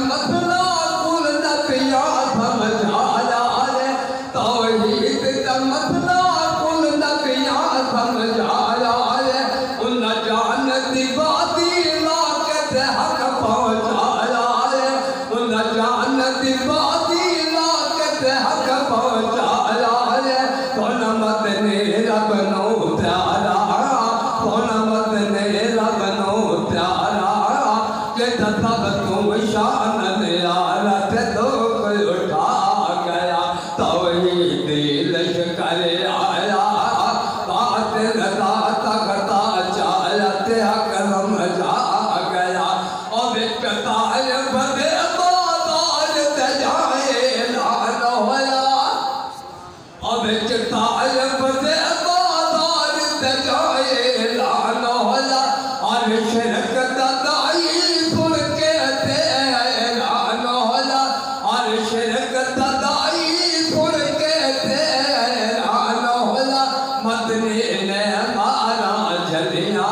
مسئلہ کل نبیہ سمجھایا ہے توحید کا مسئلہ کل نبیہ سمجھایا ہے ان جانتی باتی لاکت حق پہنچایا ہے ان جانتی باتی لاکت حق پہنچایا ہے کون مدن رب نو پیارا کون مدن رب نو پیارا کہ سب تم شان نیارت دکھ اٹھا گیا توحید لشکر آیا بات رضا تکتا چاہت حق سمجھا گیا اور بکتائے بدے بادار تجائے اعلان ہویا اور بکتائے بدے بادار تجائے اعلان ہویا اور شرک دائی سن کے اعلان ہویا اور شرک دائی سن کے اعلان ہویا مدنی نے مارا جھلیاں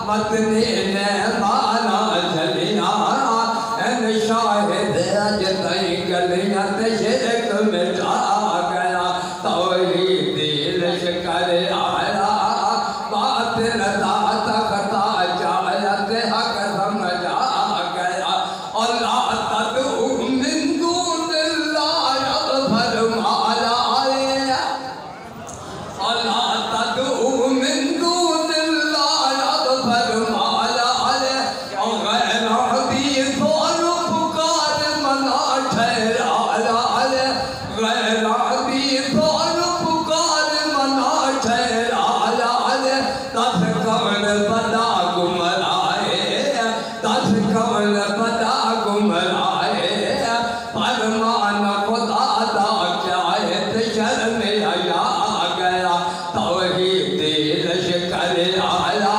مدنی نے مارا جھلیاں این شاہد اج تئی گلیاں تے شرک مٹا گیا توحید لشکر آیا بات رضا تکتا چاہت حق سمجھا گیا اور لا تدعو من دون اللہ یغفر مالا اور لا تدعو من دون اللہ یغفر مالا اور غیر حدیث اور پکار منا ٹھہرایا غیر حدیث اور پکار منا ٹھہرایا دس کون بڑا گمرائے دس کون بڑا گمرائے فرمان خدا دا چاہے شرم آیا گیا توحید لشکر آیا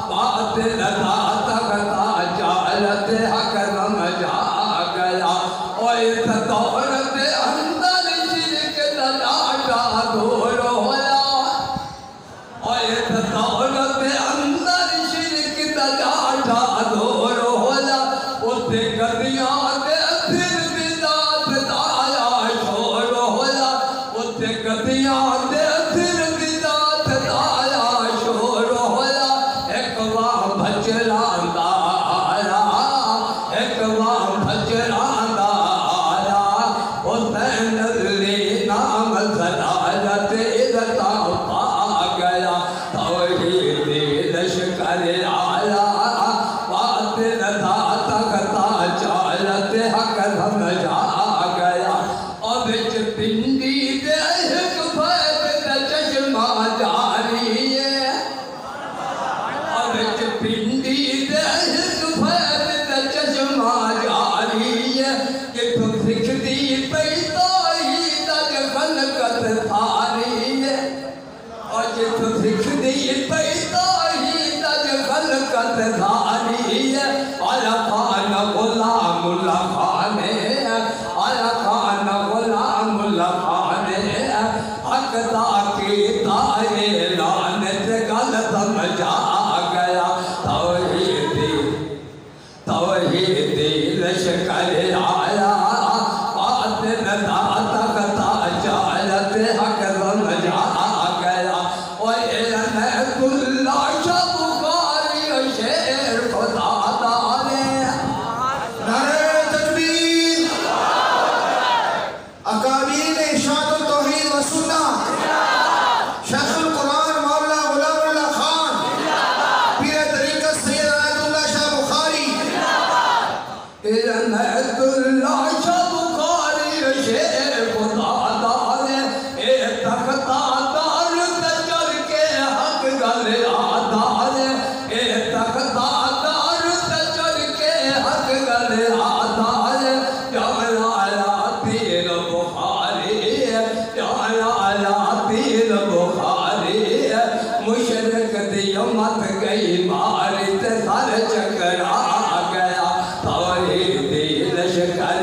بات رضا تکتا چاہت حق سمجھا گیا اور اس دور کے اندر شرک ڈاٹا دور ہویا اور اس دور کے اندر شرک ڈاٹا دور ہویا اسے گدیاں دے پھر بدعت دایا شور ہویا اسے گدیاں دے پھر بدعت دایا شور ہویا ایک واہ بھجران دا آیا ایک واہ بھجران دا آیا حسین علی نام صلالت عزتا پا گیا توحید لشکر آیا بات رضا تکتا چاہت حق سمجھا گیا اور بچ پنڈی دے ایک فیض دے چشمہ جاری ہے اور بچ پنڈی دے ایک فیض دے چشمہ جاری ہے کہ تو سکھ دی پیدائی تک خلقت تھاری ہے اور کہ تو سکھ دی پیدائی تک خلقت تھاری ہے آیا خان غلام اللہ خان آیا خان غلام اللہ خان حق دا کی تائے لانت گل سمجھا گیا توحید لشکر آیا بات رضا تکتا چاہت حق سمجھا گیا اور عنایت اللہ شاہ بخاری شیر خدا دارے نعرہ تکبیر اکابرین ارشاد التوحید و سنہ شیخ القرآن مولا غلام اللہ خان پیر طریقت سید عنایت اللہ شاہ بخاری عنایت اللہ شاہ بخاری شیر خدا دارے اے تختہ دار تجر کے حق گل آدھارے اے تختہ دار تجر کے حق گل آدھارے جانا پیر بخاری جانا پیر بخاری مشرق دی مت گئی مارت سر چکرا گیا توحید لشکر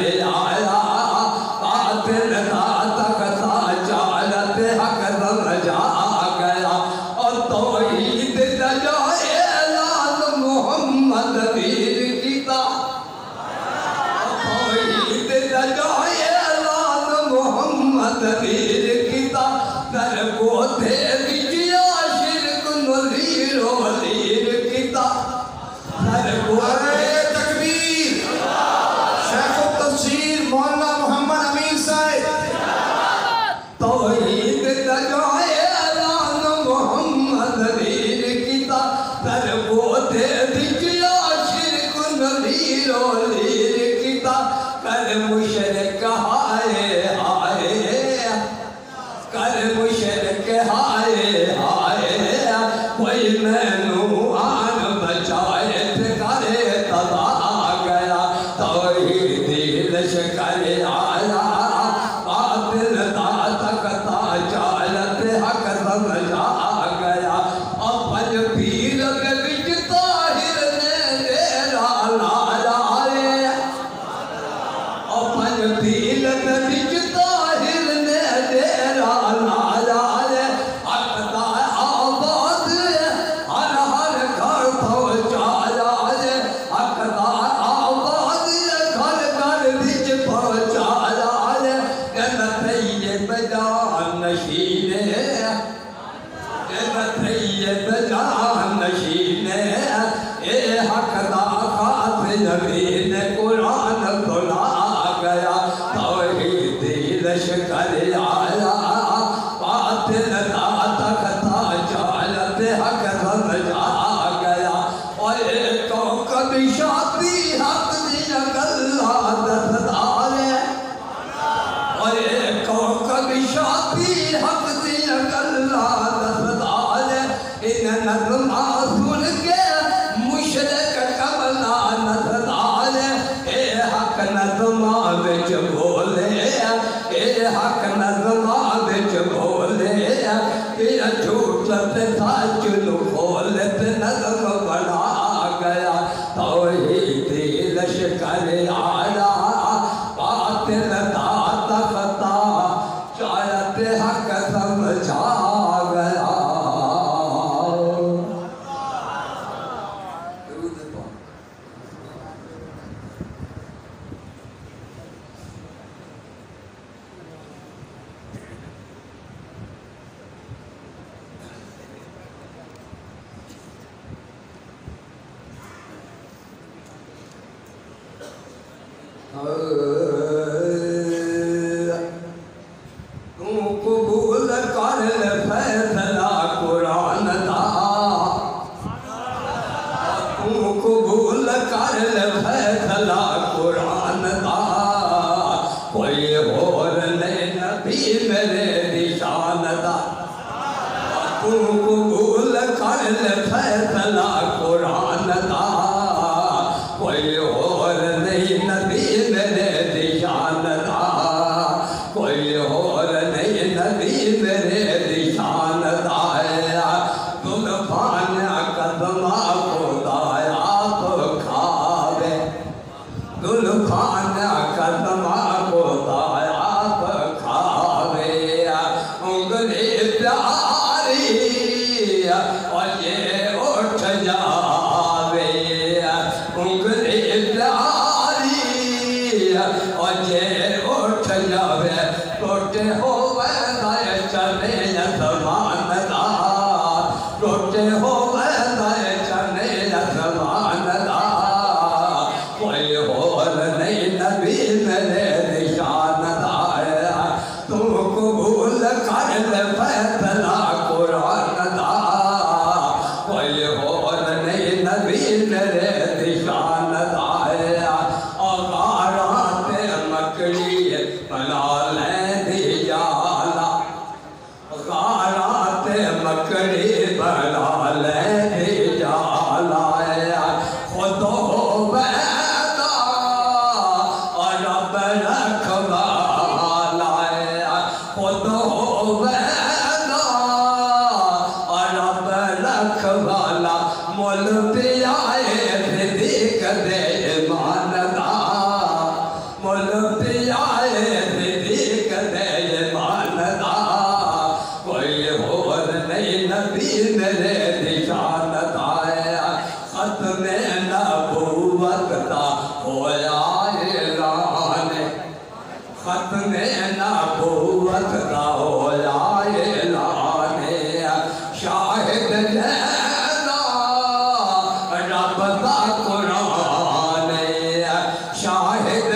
حق نظمہ بچ بولے اے حق نظمہ بچ بولے کہ جھوٹ تے سچ نو کھول تے نظم بنا گیا توحید لشکر آیا باطل دا تختا شاید حق سمجھا گیا قبول کر لے فیصلہ قرآن دا قبول کر لے فیصلہ قرآن دا کوئی اور نہیں نبی میرے نشان دا قبول کر لے فیصلہ قرآن دا کوئی اور نہیں نبی میرے نشان دا کوئی اور نہیں نبی میرے نشان دا طوفان قدمہ خدایا تو کھاوے طوفان قدمہ خدایا تو کھاوے انگلی پیاری اور یہ اٹھ جاوے انگلی پیاری اور یہ اٹھ جاوے ٹوٹے ہوئے دائے چلے زمان دا ٹوٹے ہوئے دائے چلے زمان دا کوئی اور نہیں نبی میرے نشان دا تو قبول کر لے فیصلہ قرآن دا کوئی اور نہیں نبی میرے نشان دا اغارات مکڑی بنا لیں دی جالا غارات مکڑی بنا لیں دی جالا خود ہو بیدا رب رکھوالا خود ہو بیدا رب رکھوالا مول پیائے صدیق دے ایمان دا مول پیائے صدیق دے ایمان دا کوئی اور نہیں نبی میرے نشان دا ختم نبوت دا ہویا اعلان ختم نبوت دا ہویا اعلان شاہد لینا رب دا قرآن شاہد